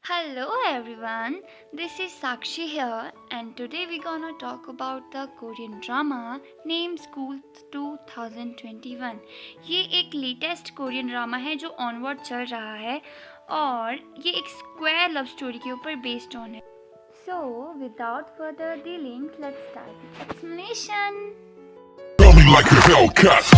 Hello everyone, this is Sakshi here and today we're gonna talk about the Korean drama named School 2021। ये एक latest Korean drama है जो onward चल रहा है और ये एक स्क्वायर लव स्टोरी के ऊपर बेस्ड ऑन है। So without further delay, let's start the explanation। Tell me like a Hellcat.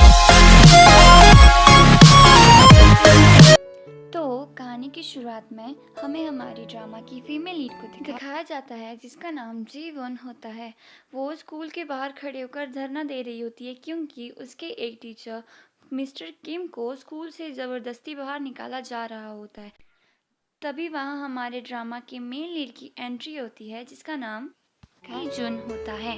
तो कहानी की शुरुआत में हमें हमारी ड्रामा की फीमेल लीड को दिखाया जाता है जिसका नाम जी-वॉन होता है। वो स्कूल के बाहर खड़े होकर धरना दे रही होती है क्योंकि उसके एक टीचर मिस्टर किम को स्कूल से ज़बरदस्ती बाहर निकाला जा रहा होता है। तभी वहाँ हमारे ड्रामा के मेन लीड की एंट्री होती है जिसका नाम की जुन होता है।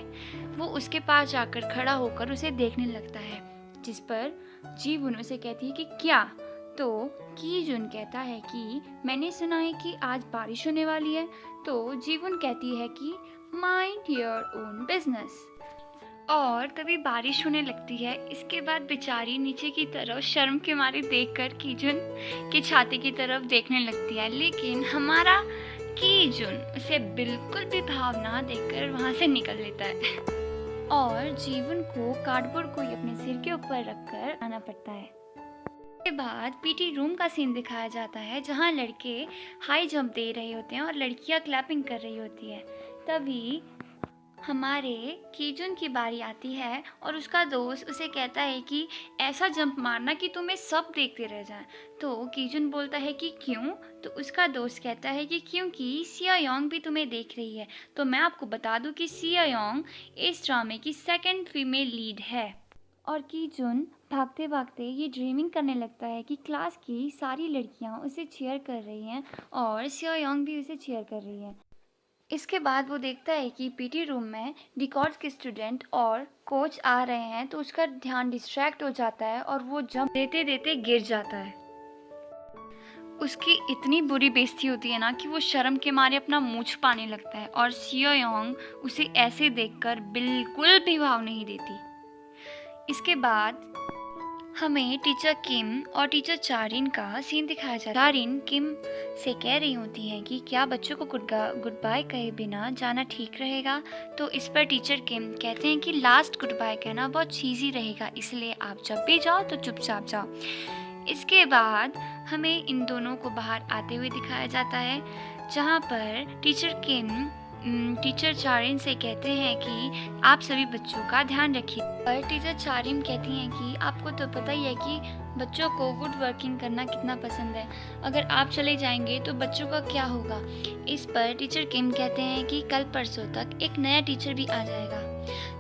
वो उसके पास जाकर खड़ा होकर उसे देखने लगता है जिस पर जी वुन उसे कहती है कि क्या। तो की जुन कहता है कि मैंने सुना है कि आज बारिश होने वाली है। तो जीवन कहती है कि माइंड योर ओन बिजनेस। और तभी बारिश होने लगती है। इसके बाद बेचारी नीचे की तरफ शर्म के मारे देखकर कीजुन के छाती की तरफ देखने लगती है, लेकिन हमारा कीजुन उसे बिल्कुल भी भाव ना देकर वहां से निकल लेता है और जीवन को कार्डबोर्ड को ही अपने सिर के ऊपर रखकर आना पड़ता है। के बाद पीटी रूम का सीन दिखाया जाता है जहां लड़के हाई जंप दे रहे होते हैं और लड़कियां क्लैपिंग कर रही होती है। तभी हमारे कीजुन की बारी आती है और उसका दोस्त उसे कहता है कि ऐसा जंप मारना कि तुम्हें सब देखते रह जाएं। तो कीजुन बोलता है कि क्यों। तो उसका दोस्त कहता है कि क्योंकि सिया योंग भी तुम्हें देख रही है। तो मैं आपको बता दूं कि सिया योंग इस ड्रामे की सेकंड फीमेल लीड है। और कीजुन भागते भागते ये ड्रीमिंग करने लगता है कि क्लास की सारी लड़कियां उसे चीयर कर रही हैं और सिया योंग भी उसे चीयर कर रही है। इसके बाद वो देखता है कि पीटी रूम में रिकॉर्ड्स के स्टूडेंट और कोच आ रहे हैं, तो उसका ध्यान डिस्ट्रैक्ट हो जाता है और वो जंप देते देते गिर जाता है। उसकी इतनी बुरी बेइज्जती होती है ना कि वो शर्म के मारे अपना मुंह छुपाने लगता है और सियो योंग उसे ऐसे देखकर बिल्कुल भी भाव नहीं देती। इसके बाद हमें टीचर किम और टीचर चारिन का सीन दिखाया जाता है। चारिन किम से कह रही होती हैं कि क्या बच्चों को गुड बाय कहे बिना जाना ठीक रहेगा। तो इस पर टीचर किम कहते हैं कि लास्ट गुड बाय कहना बहुत चीज़ी रहेगा, इसलिए आप जब भी जाओ तो चुपचाप जाओ। इसके बाद हमें इन दोनों को बाहर आते हुए दिखाया जाता है जहाँ पर टीचर किम टीचर चारिन से कहते हैं कि आप सभी बच्चों का ध्यान रखिए। पर टीचर चारिन कहती हैं कि आपको तो पता ही है कि बच्चों को वुड वर्किंग करना कितना पसंद है, अगर आप चले जाएंगे तो बच्चों का क्या होगा। इस पर टीचर किम कहते हैं कि कल परसों तक एक नया टीचर भी आ जाएगा।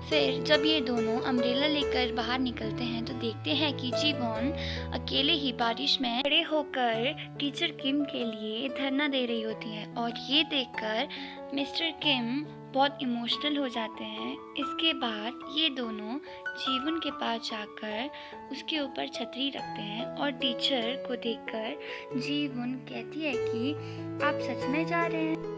फिर जब ये दोनों अम्ब्रेला लेकर बाहर निकलते हैं तो देखते हैं कि जीवॉन अकेले ही बारिश में खड़े होकर टीचर किम के लिए धरना दे रही होती है और ये देखकर मिस्टर किम बहुत इमोशनल हो जाते हैं। इसके बाद ये दोनों जीवन के पास जाकर उसके ऊपर छतरी रखते हैं और टीचर को देखकर जीवन कहती है कि आप सच में जा रहे हैं,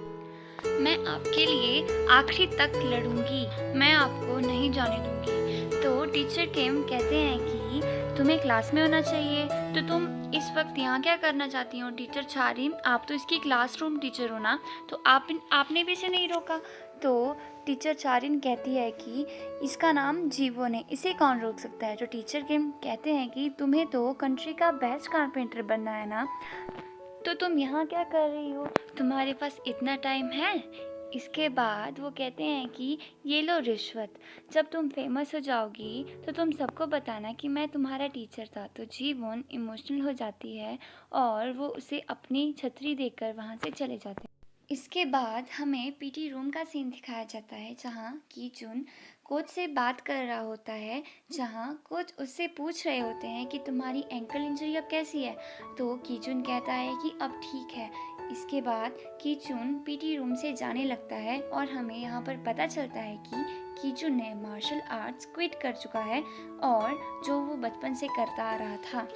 मैं आपके लिए आखिरी तक लड़ूंगी, मैं आपको नहीं जाने दूंगी। तो टीचर किम कहते हैं कि तुम्हें क्लास में होना चाहिए, तो तुम इस वक्त यहाँ क्या करना चाहती हो। टीचर चारिन, आप तो इसकी क्लासरूम टीचर हो ना, तो आपने भी इसे नहीं रोका। तो टीचर चारिन कहती है कि इसका नाम जीवो ने, इसे कौन रोक सकता है। तो टीचर किम कहते हैं कि तुम्हें तो कंट्री का बेस्ट कारपेंटर बनना है ना, तो तुम यहाँ क्या कर रही हो, तुम्हारे पास इतना टाइम है। इसके बाद वो कहते हैं कि ये लो रिश्वत, जब तुम फेमस हो जाओगी तो तुम सबको बताना कि मैं तुम्हारा टीचर था। तो जीवोन इमोशनल हो जाती है और वो उसे अपनी छतरी देकर वहाँ से चले जाते हैं। इसके बाद हमें पीटी रूम का सीन दिखाया जाता है जहाँ कीजुन कोच से बात कर रहा होता है, जहाँ कोच उससे पूछ रहे होते हैं कि तुम्हारी एंकल इंजरी अब कैसी है। तो कीजुन कहता है कि अब ठीक है। इसके बाद कीजुन पीटी रूम से जाने लगता है और हमें यहाँ पर पता चलता है कि कीजुन ने मार्शल आर्ट्स क्विट कर चुका है और जो वो बचपन से करता आ रहा था।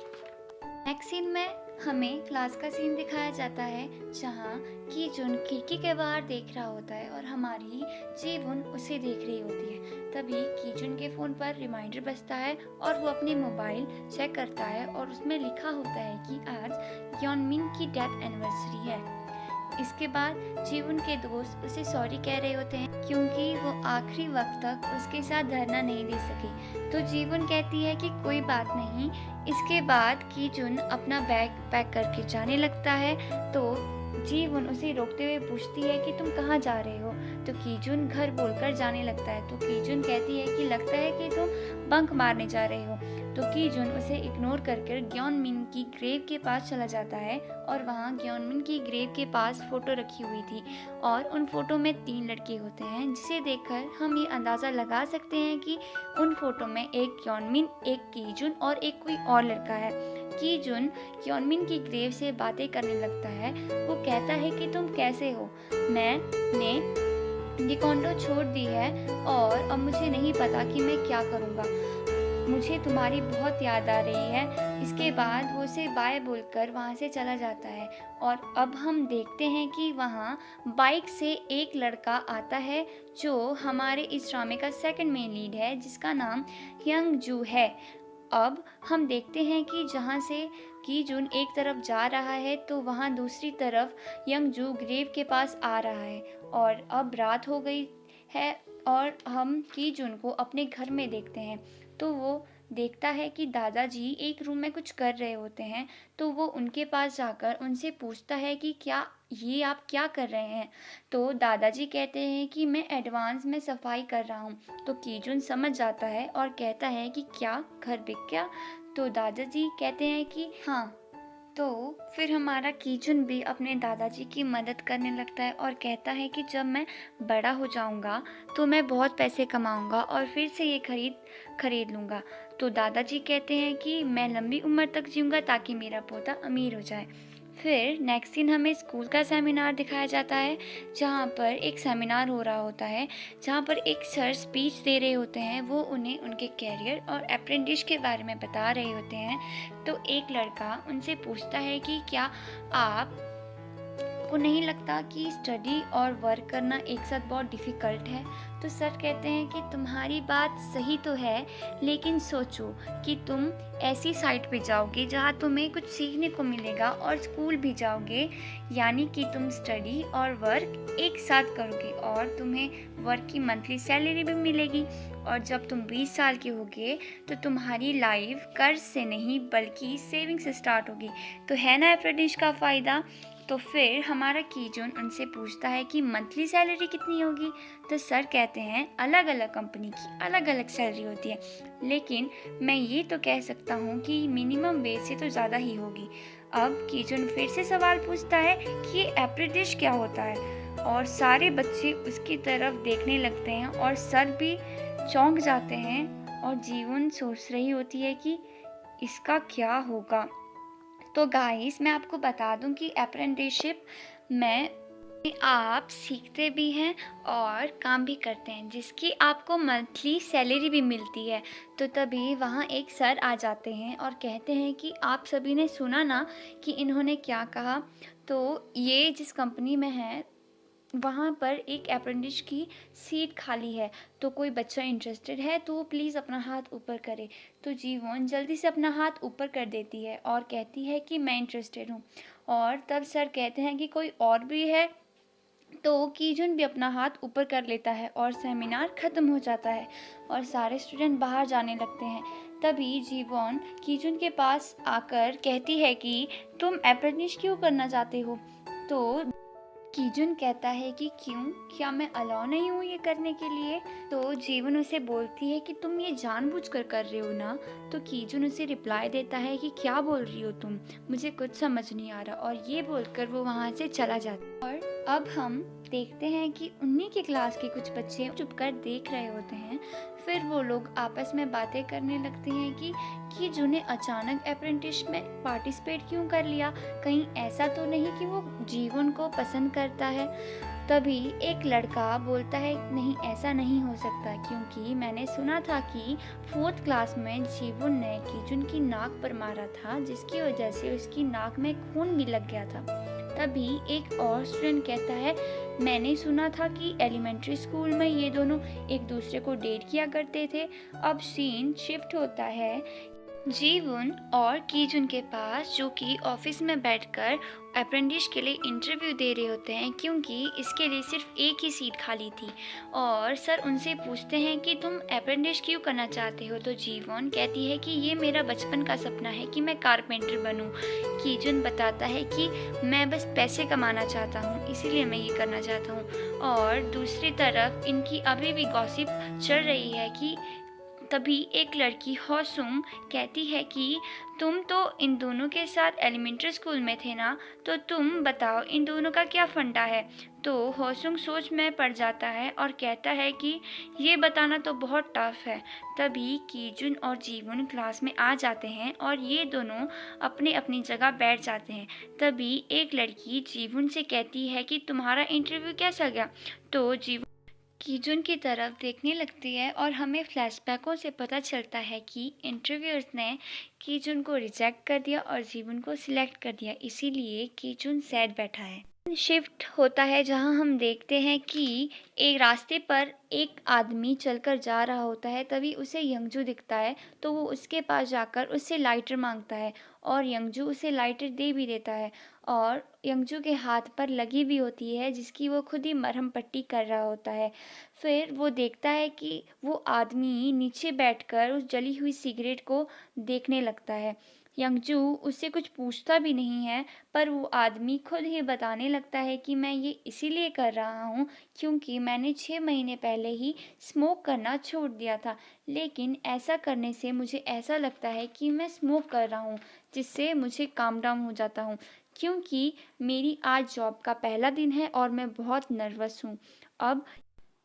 नेक्स्ट सीन में हमें क्लास का सीन दिखाया जाता है जहाँ कीजुन खिड़की के बाहर देख रहा होता है और हमारी जीवुन उसे देख रही होती है। तभी कीजुन के फ़ोन पर रिमाइंडर बजता है और वो अपने मोबाइल चेक करता है और उसमें लिखा होता है कि आज यॉनमिन की डेथ एनिवर्सरी है। इसके बाद जीवन के दोस्त उसे सॉरी कह रहे होते हैं क्योंकि वो आखिरी वक्त तक उसके साथ धरना नहीं दे सकी। तो जीवन कहती है कि कोई बात नहीं। इसके बाद कीजुन अपना बैग पैक करके जाने लगता है। तो जीवन उसे रोकते हुए पूछती है कि तुम कहाँ जा रहे हो। तो कीजुन घर बोलकर जाने लगता है। तो कीजुन कहती है कि लगता है कि तुम बंक मारने जा रहे हो। तो कीजुन उसे इग्नोर करके ग्योनमिन की ग्रेव के पास चला जाता है और वहाँ ग्योनमिन की ग्रेव के पास फोटो रखी हुई थी और उन फोटो में 3 लड़के होते हैं, जिसे देखकर हम ये अंदाज़ा लगा सकते हैं कि उन फोटो में एक ग्योनमिन, एक कीजुन और एक कोई और लड़का है। कीजुन ग्योनमिन की ग्रेव से बातें करने लगता है। वो कहता है कि तुम कैसे हो, मैंने टेक्वांडो छोड़ दी है और अब मुझे नहीं पता कि मैं क्या करूँगा। मुझे तुम्हारी बहुत याद आ रही है। इसके बाद वो उसे बाय बोलकर वहाँ से चला जाता है और अब हम देखते हैं कि वहाँ बाइक से एक लड़का आता है जो हमारे इस ड्रामे का सेकंड मेन लीड है, जिसका नाम यंग जू है। अब हम देखते हैं कि जहाँ से कीजुन एक तरफ जा रहा है तो वहाँ दूसरी तरफ यंग जू ग्रेव के पास आ रहा है और अब रात हो गई है और हम कीजुन को अपने घर में देखते हैं। तो वो देखता है कि दादाजी एक रूम में कुछ कर रहे होते हैं। तो वो उनके पास जाकर उनसे पूछता है कि क्या ये आप क्या कर रहे हैं। तो दादाजी कहते हैं कि मैं एडवांस में सफाई कर रहा हूँ। तो कीजुन समझ जाता है और कहता है कि क्या घर बिक गया। तो दादाजी कहते हैं कि हाँ। तो फिर हमारा कीजुन भी अपने दादाजी की मदद करने लगता है और कहता है कि जब मैं बड़ा हो जाऊंगा तो मैं बहुत पैसे कमाऊंगा और फिर से ये खरीद लूँगा। तो दादाजी कहते हैं कि मैं लंबी उम्र तक जीऊँगा ताकि मेरा पोता अमीर हो जाए। फिर नेक्स्ट सीन हमें स्कूल का सेमिनार दिखाया जाता है, जहाँ पर एक सेमिनार हो रहा होता है, जहाँ पर एक सर स्पीच दे रहे होते हैं। वो उन्हें उनके कैरियर और अप्रेंटिस के बारे में बता रहे होते हैं। तो एक लड़का उनसे पूछता है कि क्या आप को नहीं लगता कि स्टडी और वर्क करना एक साथ बहुत डिफ़िकल्ट है। तो सर कहते हैं कि तुम्हारी बात सही तो है, लेकिन सोचो कि तुम ऐसी साइट पे जाओगे जहाँ तुम्हें कुछ सीखने को मिलेगा और स्कूल भी जाओगे, यानी कि तुम स्टडी और वर्क एक साथ करोगे और तुम्हें वर्क की मंथली सैलरी भी मिलेगी। और जब तुम 20 साल के होगे तो तुम्हारी लाइफ कर्ज से नहीं बल्कि सेविंग से स्टार्ट होगी। तो है ना अप्रेंटिस का फ़ायदा। तो फिर हमारा कीजुन उनसे पूछता है कि मंथली सैलरी कितनी होगी। तो सर कहते हैं अलग अलग कंपनी की अलग अलग सैलरी होती है, लेकिन मैं ये तो कह सकता हूँ कि मिनिमम वेज से तो ज़्यादा ही होगी। अब कीजुन फिर से सवाल पूछता है कि ये अप्रेंटिस क्या होता है, और सारे बच्चे उसकी तरफ देखने लगते हैं और सर भी चौंक जाते हैं और जीवन सोच रही होती है कि इसका क्या होगा। तो गाइस, मैं आपको बता दूं कि अप्रेंटिसशिप में आप सीखते भी हैं और काम भी करते हैं, जिसकी आपको मंथली सैलरी भी मिलती है। तो तभी वहाँ एक सर आ जाते हैं और कहते हैं कि आप सभी ने सुना ना कि इन्होंने क्या कहा। तो ये जिस कंपनी में है वहाँ पर एक अप्रेंटिस की सीट खाली है, तो कोई बच्चा इंटरेस्टेड है तो वो प्लीज़ अपना हाथ ऊपर करे। तो जीवन जल्दी से अपना हाथ ऊपर कर देती है और कहती है कि मैं इंटरेस्टेड हूँ। और तब सर कहते हैं कि कोई और भी है। तो कीजुन भी अपना हाथ ऊपर कर लेता है और सेमिनार ख़त्म हो जाता है और सारे स्टूडेंट बाहर जाने लगते हैं। तभी जीवन कीजुन के पास आकर कहती है कि तुम अप्रेंटिस क्यों करना चाहते हो। तो कीजुन कहता है कि क्यों, क्या मैं अलाउ नहीं हूँ ये करने के लिए। तो जीवन उसे बोलती है कि तुम ये जानबूझकर कर रहे हो ना। तो कीजुन उसे रिप्लाई देता है कि क्या बोल रही हो तुम, मुझे कुछ समझ नहीं आ रहा, और ये बोलकर वो वहाँ से चला जाता है। और अब हम देखते हैं कि उन्हीं की क्लास के कुछ बच्चे चुप कर देख रहे होते हैं। फिर वो लोग आपस में बातें करने लगते हैं कि कीजुन ने अचानक अप्रेंटिस में पार्टिसिपेट क्यों कर लिया, कहीं ऐसा तो नहीं कि वो जीवन को पसंद करता है। तभी एक लड़का बोलता है नहीं, ऐसा नहीं हो सकता, क्योंकि मैंने सुना था कि 4th क्लास में जीवन ने कीजुन की नाक पर मारा था, जिसकी वजह से उसकी नाक में खून भी लग गया था। तभी एक और स्टूडेंट कहता है मैंने सुना था कि एलिमेंट्री स्कूल में ये दोनों एक दूसरे को डेट किया करते थे। अब सीन शिफ्ट होता है जीवन और कीजुन के पास जो कि ऑफिस में बैठकर अप्रेंटिस के लिए इंटरव्यू दे रहे होते हैं क्योंकि इसके लिए सिर्फ एक ही सीट खाली थी। और सर उनसे पूछते हैं कि तुम अप्रेंटिस क्यों करना चाहते हो, तो जीवन कहती है कि ये मेरा बचपन का सपना है कि मैं कारपेंटर बनूं। कीजुन बताता है कि मैं बस पैसे कमाना चाहता हूँ, इसीलिए मैं ये करना चाहता हूँ। और दूसरी तरफ इनकी अभी भी गॉसिप चल रही है कि तभी एक लड़की होसुंग कहती है कि तुम तो इन दोनों के साथ एलिमेंट्री स्कूल में थे ना, तो तुम बताओ इन दोनों का क्या फंडा है। तो होसुंग सोच में पड़ जाता है और कहता है कि ये बताना तो बहुत टफ है। तभी कीजुन और जीवन क्लास में आ जाते हैं और ये दोनों अपनी अपनी जगह बैठ जाते हैं। तभी एक लड़की जीवन से कहती है कि तुम्हारा इंटरव्यू कैसा गया। तो जीवन कीजुन की तरफ देखने लगती है और हमें फ्लैशबैकों से पता चलता है कि इंटरव्यूअर्स ने कीजुन को रिजेक्ट कर दिया और जीवन को सिलेक्ट कर दिया, इसीलिए कीजुन सैड बैठा है। शिफ्ट होता है जहां हम देखते हैं कि एक रास्ते पर एक आदमी चलकर जा रहा होता है। तभी उसे यंगजू दिखता है, तो वो उसके पास जाकर उससे लाइटर मांगता है और यंगजू उसे लाइटर दे भी देता है। और यंगजू के हाथ पर लगी भी होती है जिसकी वो खुद ही मरहम पट्टी कर रहा होता है। फिर वो देखता है कि वो आदमी नीचे बैठकर उस जली हुई सिगरेट को देखने लगता है। यंगजू उससे कुछ पूछता भी नहीं है, पर वो आदमी खुद ही बताने लगता है कि मैं ये इसीलिए कर रहा हूँ क्योंकि मैंने 6 महीने पहले ही स्मोक करना छोड़ दिया था। लेकिन ऐसा करने से मुझे ऐसा लगता है कि मैं स्मोक कर रहा हूँ, जिससे मुझे काम डाउन हो जाता हूँ क्योंकि मेरी आज जॉब का पहला दिन है और मैं बहुत नर्वस हूँ। अब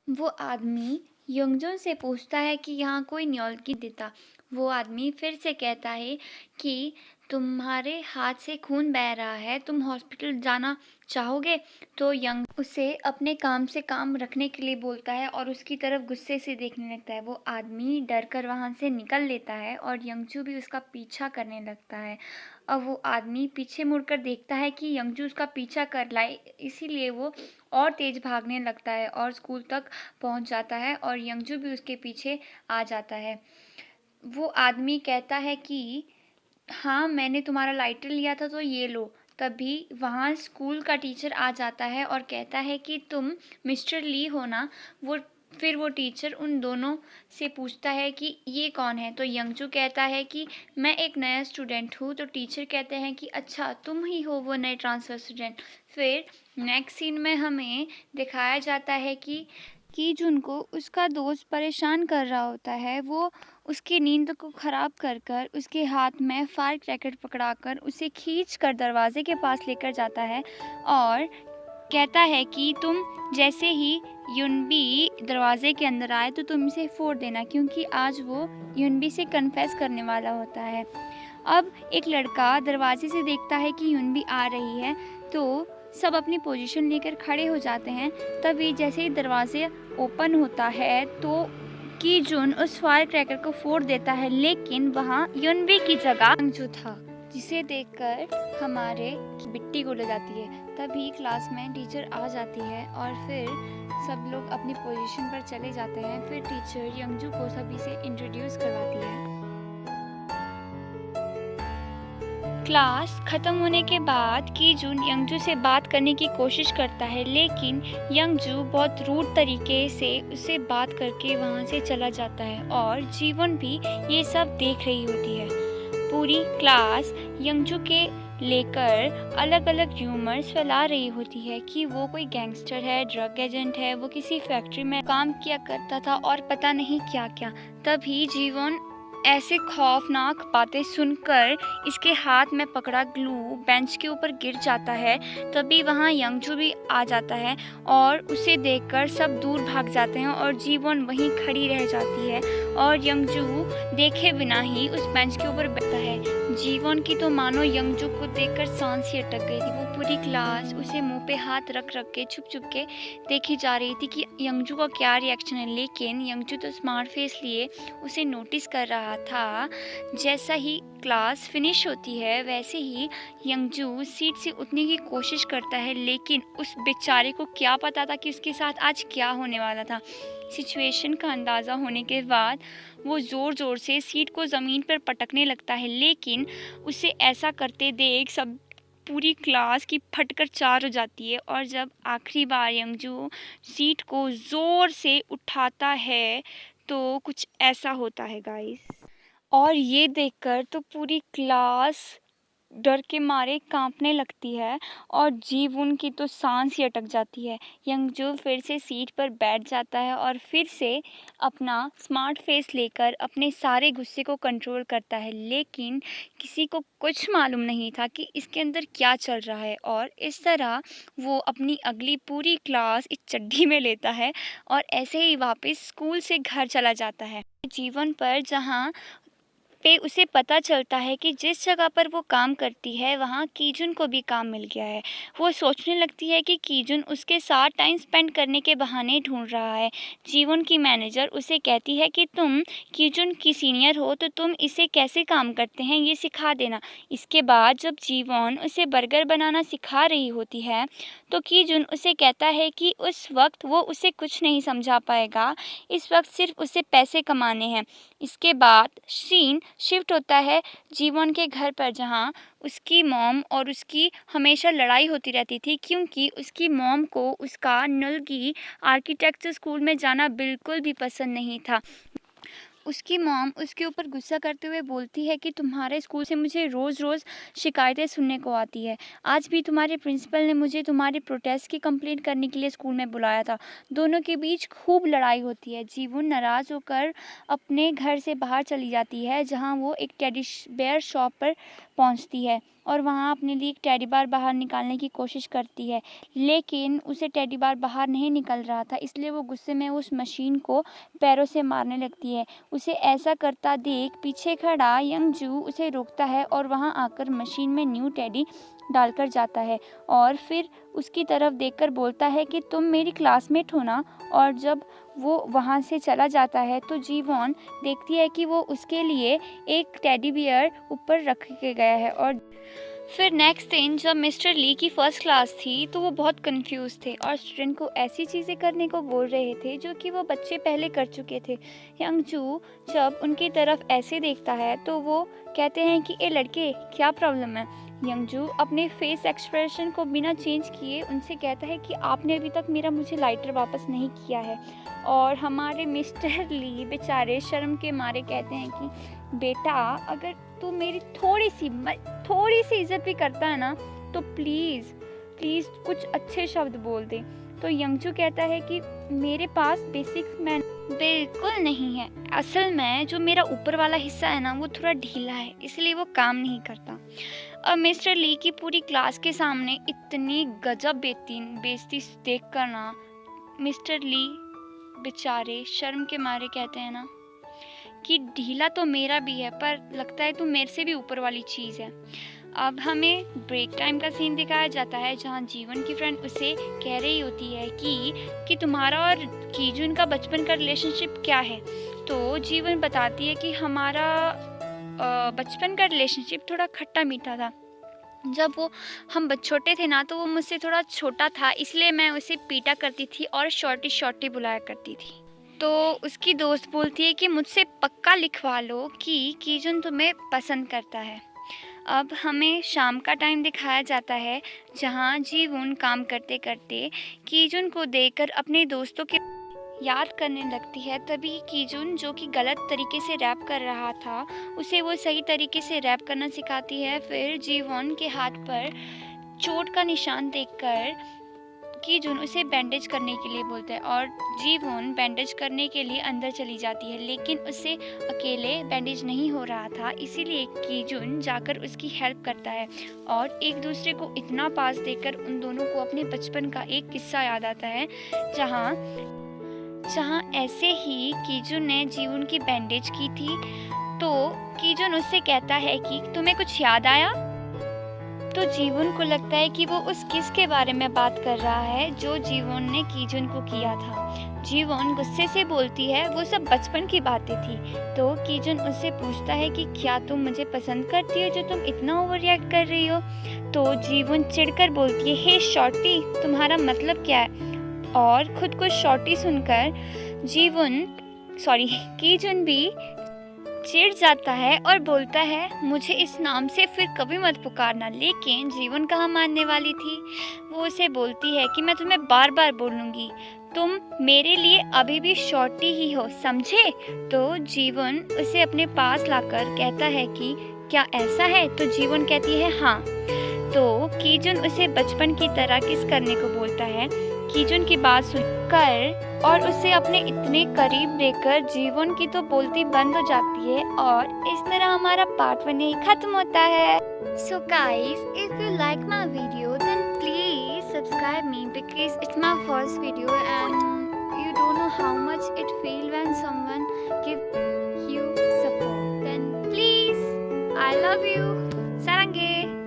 वो आदमी यंगजोन से पूछता है कि यहाँ कोई न्योल्की देता। वो आदमी फिर से कहता है कि तुम्हारे हाथ से खून बह रहा है, तुम हॉस्पिटल जाना चाहोगे। तो यंग उसे अपने काम से काम रखने के लिए बोलता है और उसकी तरफ गुस्से से देखने लगता है। वो आदमी डर कर वहाँ से निकल लेता है और यंगजू भी उसका पीछा करने लगता है। अब वो आदमी पीछे मुड़कर देखता है कि यंगजू उसका पीछा कर लाए, इसीलिए वो और तेज भागने लगता है और स्कूल तक पहुंच जाता है और यंगजू भी उसके पीछे आ जाता है। वो आदमी कहता है कि हाँ, मैंने तुम्हारा लाइटर लिया था तो ये लो। तभी वहाँ स्कूल का टीचर आ जाता है और कहता है कि तुम मिस्टर ली हो ना। फिर वो टीचर उन दोनों से पूछता है कि ये कौन है। तो यंगजू कहता है कि मैं एक नया स्टूडेंट हूँ। तो टीचर कहते हैं कि अच्छा, तुम ही हो वो नए ट्रांसफ़र स्टूडेंट। फिर नेक्स्ट सीन में हमें दिखाया जाता है कि जुनको उसका दोस्त परेशान कर रहा होता है। वो उसकी नींद को ख़राब कर कर उसके हाथ में फायर क्रैकर पकड़ाकर उसे खींच कर दरवाजे के पास लेकर जाता है और कहता है कि तुम जैसे ही युनबी दरवाजे के अंदर आए तो तुम इसे फोड़ देना, क्योंकि आज वो युनबी से कन्फेस करने वाला होता है। अब एक लड़का दरवाजे से देखता है कि युनबी आ रही है, तो सब अपनी पोजीशन लेकर खड़े हो जाते हैं। तभी जैसे ही दरवाजे ओपन होता है तो की जुन उस फायर क्रैकर को फोड़ देता है, लेकिन वहाँ युनबी की जगह अंगजू था, जिसे देखकर हमारे बिट्टी गुल जाती है। तभी क्लास में टीचर आ जाती है और फिर सब लोग अपनी पोजीशन पर चले जाते हैं। फिर टीचर यंगजू को सभी से इंट्रोड्यूस करवाती है। क्लास खत्म होने के बाद कीजुन यंगजू से बात करने की कोशिश करता है, लेकिन यंगजू बहुत रूड तरीके से उससे बात करके वहाँ से चला जाता है और जीवन भी ये सब देख रही होती है। पूरी क्लास यंगजू के लेकर अलग अलग र्यूमर्स फैला रही होती है कि वो कोई गैंगस्टर है, ड्रग एजेंट है, वो किसी फैक्ट्री में काम किया करता था और पता नहीं क्या क्या। तभी जीवन ऐसे खौफनाक बातें सुनकर इसके हाथ में पकड़ा ग्लू बेंच के ऊपर गिर जाता है। तभी वहाँ यंगजू भी आ जाता है और उसे देखकर सब दूर भाग जाते हैं और जीवन वहीं खड़ी रह जाती है और यंगजू देखे बिना ही उस बेंच के ऊपर बैठा है। जीवन की तो मानो यंगजू को देखकर सांस ही अटक गई थी। वो पूरी क्लास उसे मुंह पे हाथ रख रख के छुप छुप के देखी जा रही थी कि यंगजू का क्या रिएक्शन है, लेकिन यंगजू तो स्मार्ट फेस लिए उसे नोटिस कर रहा था। जैसा ही क्लास फिनिश होती है वैसे ही यंगजू सीट से उठने की कोशिश करता है, लेकिन उस बेचारे को क्या पता था कि उसके साथ आज क्या होने वाला था। सिचुएशन का अंदाज़ा होने के बाद वो ज़ोर ज़ोर से सीट को ज़मीन पर पटकने लगता है, लेकिन उसे ऐसा करते देख सब पूरी क्लास की फटकर चार हो जाती है। और जब आखिरी बार यंगजू सीट को ज़ोर से उठाता है तो कुछ ऐसा होता है गाइस। और ये देखकर तो पूरी क्लास डर के मारे कांपने लगती है और जीवन की तो सांस ही अटक जाती है। यंगजू फिर से सीट पर बैठ जाता है और फिर से अपना स्मार्ट फेस लेकर अपने सारे गुस्से को कंट्रोल करता है, लेकिन किसी को कुछ मालूम नहीं था कि इसके अंदर क्या चल रहा है। और इस तरह वो अपनी अगली पूरी क्लास इस चड्डी में लेता है और ऐसे ही वापस स्कूल से घर चला जाता है। जीवन पर जहाँ पे उसे पता चलता है कि जिस जगह पर वो काम करती है वहाँ कीजुन को भी काम मिल गया है। वो सोचने लगती है कि कीजुन उसके साथ टाइम स्पेंड करने के बहाने ढूंढ रहा है। जीवन की मैनेजर उसे कहती है कि तुम कीजुन की सीनियर हो तो तुम इसे कैसे काम करते हैं ये सिखा देना। इसके बाद जब जीवन उसे बर्गर बनाना सिखा रही होती है तो कीजुन उसे कहता है कि उस वक्त वो उसे कुछ नहीं समझा पाएगा, इस वक्त सिर्फ उसे पैसे कमाने हैं। इसके बाद सीन शिफ्ट होता है जीवन के घर पर, जहाँ उसकी मॉम और उसकी हमेशा लड़ाई होती रहती थी क्योंकि उसकी मॉम को उसका नलगी आर्किटेक्चर स्कूल में जाना बिल्कुल भी पसंद नहीं था। उसकी मॉम उसके ऊपर गुस्सा करते हुए बोलती है कि तुम्हारे स्कूल से मुझे रोज़ रोज़ शिकायतें सुनने को आती है। आज भी तुम्हारे प्रिंसिपल ने मुझे तुम्हारे प्रोटेस्ट की कंप्लेंट करने के लिए स्कूल में बुलाया था। दोनों के बीच खूब लड़ाई होती है। जीवन नाराज़ होकर अपने घर से बाहर चली जाती है, जहाँ वो एक टेडी बेयर शॉप पर पहुँचती है और वहाँ अपने लिए एक टेडी बेयर बाहर निकालने की कोशिश करती है, लेकिन उसे टेडी बेयर बाहर नहीं निकल रहा था, इसलिए वो गुस्से में उस मशीन को पैरों से मारने लगती है। उसे ऐसा करता देख पीछे खड़ा यंगजू उसे रोकता है और वहां आकर मशीन में न्यू टेडी डालकर जाता है और फिर उसकी तरफ देखकर बोलता है कि तुम मेरी क्लासमेट हो ना। और जब वो वहां से चला जाता है तो जीवॉन देखती है कि वो उसके लिए एक टेडी बियर ऊपर रख के गया है। और फिर नेक्स्ट दिन जब मिस्टर ली की फर्स्ट क्लास थी तो वो बहुत कंफ्यूज थे और स्टूडेंट को ऐसी चीज़ें करने को बोल रहे थे जो कि वो बच्चे पहले कर चुके थे। यंगजू जब उनकी तरफ ऐसे देखता है तो वो कहते हैं कि ए लड़के क्या प्रॉब्लम है। यंगजू अपने फेस एक्सप्रेशन को बिना चेंज किए उनसे कहता है कि आपने अभी तक मेरा मुझे लाइटर वापस नहीं किया है। और हमारे मिस्टर ली बेचारे शर्म के मारे कहते हैं कि बेटा अगर तू मेरी थोड़ी सी इज्जत भी करता है ना तो प्लीज़ प्लीज़ कुछ अच्छे शब्द बोल दे। तो यंगजू कहता है कि मेरे पास बेसिक मैन बिल्कुल नहीं है, असल में जो मेरा ऊपर वाला हिस्सा है ना वो थोड़ा ढीला है इसलिए वो काम नहीं करता। अब मिस्टर ली की पूरी क्लास के सामने इतनी गजब बेइज्जती देख कर ना मिस्टर ली बेचारे शर्म के मारे कहते हैं ना कि ढीला तो मेरा भी है पर लगता है तो मेरे से भी ऊपर वाली चीज़ है। अब हमें ब्रेक टाइम का सीन दिखाया जाता है जहाँ जीवन की फ्रेंड उसे कह रही होती है कि तुम्हारा और कीजुन का बचपन का रिलेशनशिप क्या है। तो जीवन बताती है कि हमारा बचपन का रिलेशनशिप थोड़ा खट्टा मीठा था। जब हम छोटे थे ना तो वो मुझसे थोड़ा छोटा था इसलिए मैं उसे पीटा करती थी और शॉर्टी शॉर्टी बुलाया करती थी। तो उसकी दोस्त बोलती है कि मुझसे पक्का लिखवा लो कि कीजुन तुम्हें पसंद करता है। अब हमें शाम का टाइम दिखाया जाता है जहाँ जीवून काम करते करते कीजुन को देखकर अपने दोस्तों के याद करने लगती है। तभी कीजुन जो कि गलत तरीके से रैप कर रहा था उसे वो सही तरीके से रैप करना सिखाती है। फिर जीवॉन के हाथ पर चोट का निशान देखकर कीजुन उसे बैंडेज करने के लिए बोलता है और जीवॉन बैंडेज करने के लिए अंदर चली जाती है, लेकिन उससे अकेले बैंडेज नहीं हो रहा था इसीलिए कीजुन जाकर उसकी हेल्प करता है और एक दूसरे को इतना पास देखकर उन दोनों को अपने बचपन का एक किस्सा याद आता है जहाँ ऐसे ही कीजुन ने जीवन की बैंडेज की थी। तो कीजुन उससे कहता है कि तुम्हें कुछ याद आया। तो जीवन को लगता है कि वो उस किस के बारे में बात कर रहा है जो जीवन ने कीजुन को किया था। जीवन गुस्से से बोलती है वो सब बचपन की बातें थी। तो कीजुन उससे पूछता है कि क्या तुम मुझे पसंद करती हो जो तुम इतना ओवर रिएक्ट कर रही हो। तो जीवन चिढ़कर बोलती है हे शॉर्टी तुम्हारा मतलब क्या है। और खुद को शॉर्टी सुनकर कीजुन भी चिढ़ जाता है और बोलता है मुझे इस नाम से फिर कभी मत पुकारना। लेकिन जीवन कहाँ मानने वाली थी। वो उसे बोलती है कि मैं तुम्हें बार बार बोलूँगी, तुम मेरे लिए अभी भी शॉर्टी ही हो, समझे। तो जीवन उसे अपने पास लाकर कहता है कि क्या ऐसा है। तो जीवन कहती है हाँ। तो कीजुन उसे बचपन की तरह किस करने को बोलता है। कीजुन की बात सुनकर और उसे अपने इतने करीब देखकर जीवन की तो बोलती बंद हो जाती है और इस तरह हमारा पार्ट 1 यही खत्म होता है। So guys, if you like my video then please subscribe me because it's my first video and you don't know how much it feel when someone give you support. Then please, I love you. Sarange.